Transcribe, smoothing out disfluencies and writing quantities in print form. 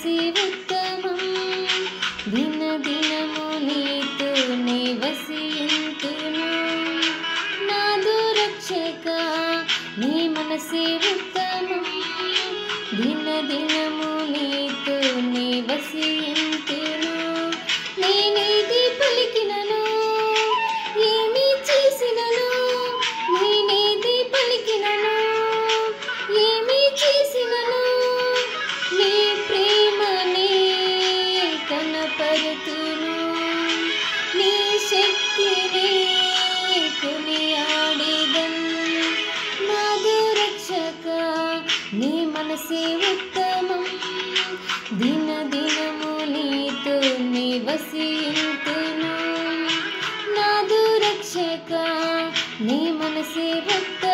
మనసే ఉత్తమం దినదినము నీతోనే వసింతును నాదు రక్షక నీ మనసే ఉత్తమం దినదినము నీతోనే వసింతును నేనేది పలికినను ఏమి చేసినను నేనేది పలికినను ఏమి చేసినను నీ ప్రేమనే కనపరుతును నీ శక్తిని కొనియాడెదన్ నాదు రక్షక నీ మనసే ఉత్తమం దినదినము నీతోనే వసింతును నాదు రక్షక నీ మనసే ఉత్తమం